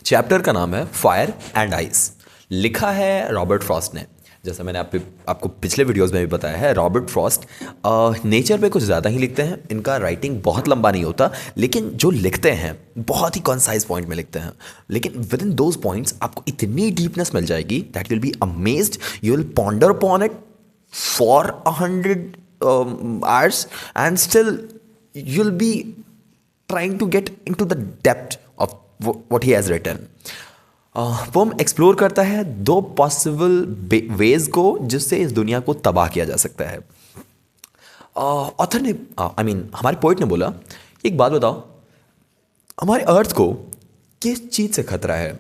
Chapter का नाम है फायर एंड आइस। लिखा है रॉबर्ट फ्रॉस्ट ने। जैसा मैंने आपको पिछले वीडियोस में भी बताया है, रॉबर्ट फ्रॉस्ट नेचर पे कुछ ज़्यादा ही लिखते हैं। इनका राइटिंग बहुत लंबा नहीं होता, लेकिन जो लिखते हैं बहुत ही कॉन्साइज पॉइंट में लिखते हैं। लेकिन विद इन दोज पॉइंट्स आपको इतनी डीपनेस मिल जाएगी that will be amazed, you will ponder upon it for 100 hours and still you'll be trying to get into the depth of what he has written. Poem explore करता है दो possible ways को जिससे इस दुनिया को तबाह किया जा सकता है। ऑथर ने हमारे पोइट ने बोला, एक बात बताओ, हमारे अर्थ को किस चीज़ से खतरा है?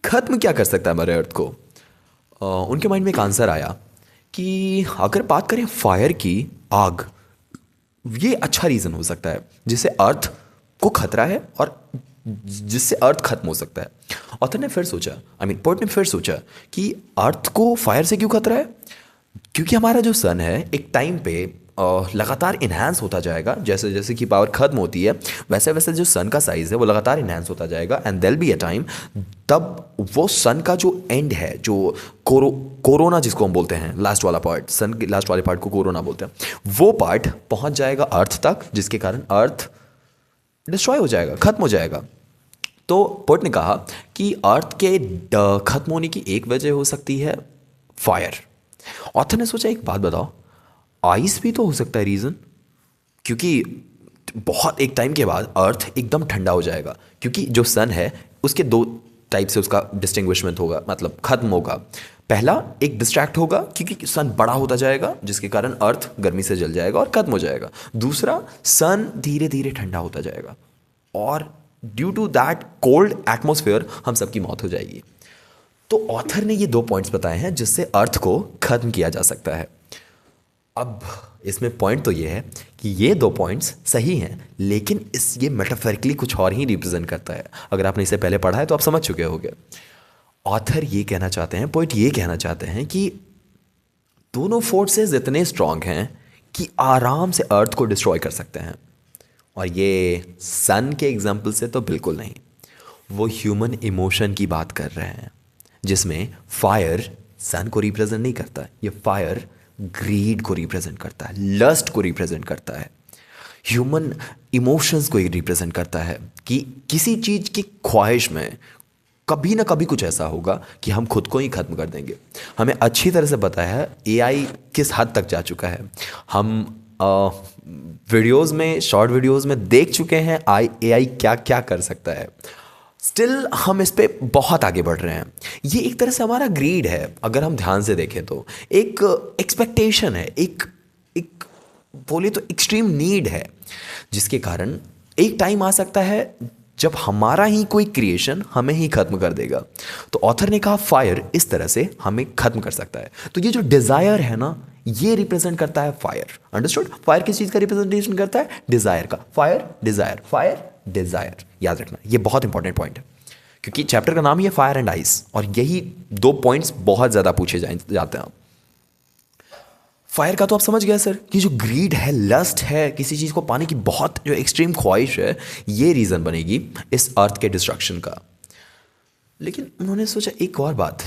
खत्म क्या कर सकता है हमारे अर्थ को? उनके माइंड में एक आंसर आया कि अगर बात करें फायर की, आग, ये अच्छा रीज़न हो सकता है जिससे अर्थ को खतरा है और जिससे अर्थ खत्म हो सकता है। ऑथर ने फिर सोचा, पोइट ने फिर सोचा कि अर्थ को फायर से क्यों खतरा है? क्योंकि हमारा जो सन है एक टाइम पे लगातार इन्हांस होता जाएगा। जैसे जैसे कि पावर खत्म होती है वैसे वैसे जो सन का साइज़ है वो लगातार इन्हांस होता जाएगा। And there be a time तब वो सन का जो एंड है, जो कोरोना जिसको हम बोलते हैं, लास्ट वाला पार्ट, सन के लास्ट वाले पार्ट को कोरोना बोलते हैं, वो पार्ट पहुंच जाएगा अर्थ तक, जिसके कारण अर्थ डिस्ट्रॉय हो जाएगा, खत्म हो जाएगा। तो पोइट ने कहा कि अर्थ के खत्म होने की एक वजह हो सकती है फायर। ऑथर ने सोचा, एक बात बताओ, आइस भी तो हो सकता है रीज़न, क्योंकि बहुत एक टाइम के बाद अर्थ एकदम ठंडा हो जाएगा, क्योंकि जो सन है उसके दो टाइप से उसका डिस्टिंग्विशमेंट होगा, मतलब खत्म होगा। पहला, एक डिस्ट्रैक्ट होगा क्योंकि सन बड़ा होता जाएगा जिसके कारण अर्थ गर्मी से जल जाएगा और खत्म हो जाएगा। दूसरा, सन धीरे धीरे ठंडा होता जाएगा और due to that cold atmosphere हम सबकी मौत हो जाएगी। तो ऑथर ने ये दो पॉइंट्स बताए हैं जिससे अर्थ को खत्म किया जा सकता है। अब इसमें पॉइंट तो ये है कि ये दो पॉइंट्स सही हैं, लेकिन ये मेटाफोरिकली कुछ और ही रिप्रेजेंट करता है। अगर आपने इसे पहले पढ़ा है तो आप समझ चुके होंगे। ऑथर ये कहना चाहते हैं, पोइट ये कहना चाहते हैं कि दोनों फोर्सेस इतने स्ट्रांग हैं कि आराम से अर्थ को डिस्ट्रॉय कर सकते हैं। और ये सन के एग्जाम्पल से तो बिल्कुल नहीं, वो ह्यूमन इमोशन की बात कर रहे हैं, जिसमें फायर सन को रिप्रेजेंट नहीं करता। ये फायर ग्रीड को रिप्रेजेंट करता है, लस्ट को रिप्रेजेंट करता है, ह्यूमन इमोशंस को रिप्रेजेंट करता है कि किसी चीज़ की ख्वाहिश में कभी ना कभी कुछ ऐसा होगा कि हम खुद को ही खत्म कर देंगे। हमें अच्छी तरह से पता है एआई किस हद तक जा चुका है। हम वीडियोस में, शॉर्ट वीडियोस में देख चुके हैं एआई क्या क्या कर सकता है। स्टिल हम इस पे बहुत आगे बढ़ रहे हैं। ये एक तरह से हमारा ग्रीड है, अगर हम ध्यान से देखें तो एक एक्सपेक्टेशन है, एक बोले तो एक्सट्रीम नीड है, जिसके कारण एक टाइम आ सकता है जब हमारा ही कोई क्रिएशन हमें ही खत्म कर देगा। तो ऑथर ने कहा फायर इस तरह से हमें खत्म कर सकता है। तो ये जो डिज़ायर है ना, ये रिप्रेजेंट करता है फायर। अंडरस्टूड? फायर किस चीज़ का रिप्रेजेंटेशन करता है? डिज़ायर का। फायर डिज़ायर, फायर डिज़ायर, याद रखना, ये बहुत इंपॉर्टेंट पॉइंट है, क्योंकि चैप्टर का नाम ही है फायर एंड आइस, और यही दो पॉइंट्स बहुत ज़्यादा पूछे जाते हैं। फायर का तो आप समझ गया सर, कि जो ग्रीड है, लस्ट है, किसी चीज़ को पाने की बहुत जो एक्सट्रीम ख्वाहिश है, ये रीज़न बनेगी इस अर्थ के डिस्ट्रक्शन का। लेकिन उन्होंने सोचा एक और बात,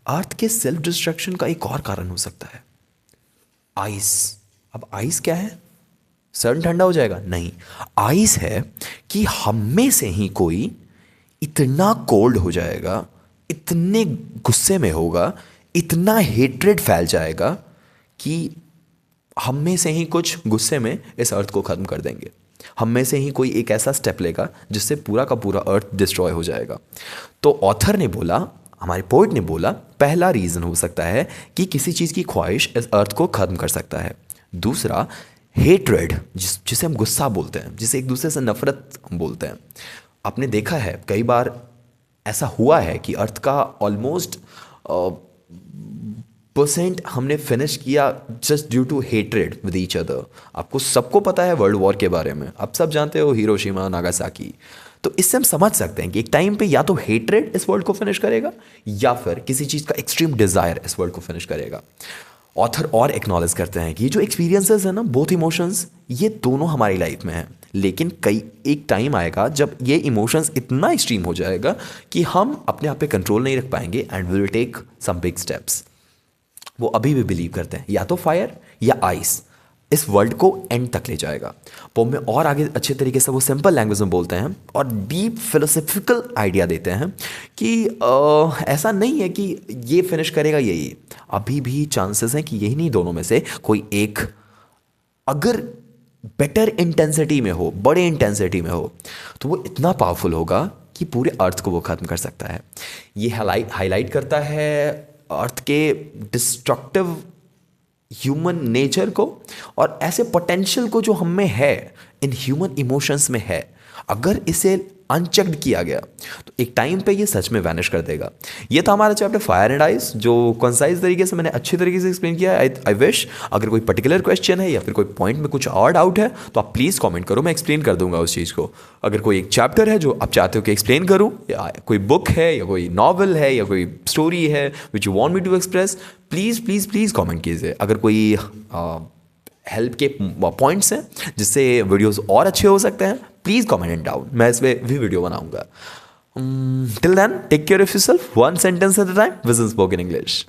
अर्थ के सेल्फ डिस्ट्रक्शन का एक और कारण हो सकता है, आइस। अब आइस क्या है? सन ठंडा हो जाएगा? नहीं, आइस है कि हम में से ही कोई इतना कोल्ड हो जाएगा, इतने गुस्से में होगा, इतना हेट्रेड फैल जाएगा कि हम में से ही कुछ गुस्से में इस अर्थ को ख़त्म कर देंगे। हम में से ही कोई एक ऐसा स्टेप लेगा जिससे पूरा का पूरा अर्थ डिस्ट्रॉय हो जाएगा। तो ऑथर ने बोला, हमारे पोइट ने बोला, पहला रीज़न हो सकता है कि किसी चीज़ की ख्वाहिश इस अर्थ को ख़त्म कर सकता है। दूसरा, हेट्रेड, जिसे हम गुस्सा बोलते हैं, जिसे एक दूसरे से नफरत हम बोलते हैं। आपने देखा है कई बार ऐसा हुआ है कि अर्थ का ऑलमोस्ट % हमने फिनिश किया just due to hatred with each other. आपको सबको पता है वर्ल्ड वॉर के बारे में, आप सब जानते हो, हिरोशिमा नागासाकी। तो इससे हम समझ सकते हैं कि एक टाइम पे या तो हेट्रेड इस वर्ल्ड को फिनिश करेगा या फिर किसी चीज़ का एक्सट्रीम डिज़ायर इस वर्ल्ड को फिनिश करेगा। ऑथर और एक्नॉलेज करते हैं कि ये जो एक्सपीरियंसेस है ना, बोथ इमोशंस, ये दोनों हमारी लाइफ में हैं, लेकिन कई एक टाइम आएगा जब ये इमोशंस इतना एक्सट्रीम हो जाएगा कि हम अपने आप पे कंट्रोल नहीं रख पाएंगे and will take some big steps. वो अभी भी बिलीव करते हैं या तो फायर या आइस इस वर्ल्ड को एंड तक ले जाएगा। पोम में और आगे अच्छे तरीके से वो सिंपल लैंग्वेज में बोलते हैं और डीप फिलोसफिकल आइडिया देते हैं कि ऐसा नहीं है कि ये फिनिश करेगा यही, अभी भी चांसेस हैं कि यही नहीं दोनों में से कोई एक अगर बेटर इंटेंसिटी में हो, बड़े इंटेंसिटी में हो, तो वो इतना पावरफुल होगा कि पूरे अर्थ को वो ख़त्म कर सकता है। ये हाईलाइट करता है अर्थ के डिस्ट्रक्टिव ह्यूमन नेचर को और ऐसे पोटेंशियल को जो हम में है, इन ह्यूमन इमोशंस में है। अगर इसे अनचेक्ड किया गया तो एक टाइम पे ये सच में वैनिश कर देगा। ये था हमारा चैप्टर फायर एंड आइस, जो कंसाइज तरीके से मैंने अच्छे तरीके से एक्सप्लेन किया। आई विश अगर कोई पर्टिकुलर क्वेश्चन है या फिर कोई पॉइंट में कुछ और डाउट है तो आप प्लीज़ कमेंट करो, मैं एक्सप्लेन कर दूंगा उस चीज़ को। अगर कोई एक चैप्टर है जो आप चाहते हो कि एक्सप्लेन करूँ, या कोई बुक है या कोई नॉवल है या कोई स्टोरी है which you want me to express, please please please comment कीजिए। अगर कोई हेल्प के पॉइंट्स हैं जिससे वीडियोस और अच्छे हो सकते हैं, प्लीज़ कमेंट एंड डाउन, मैं इस पर भी वीडियो बनाऊंगा। Till then take care of yourself, one sentence at a time, Vision spoken English.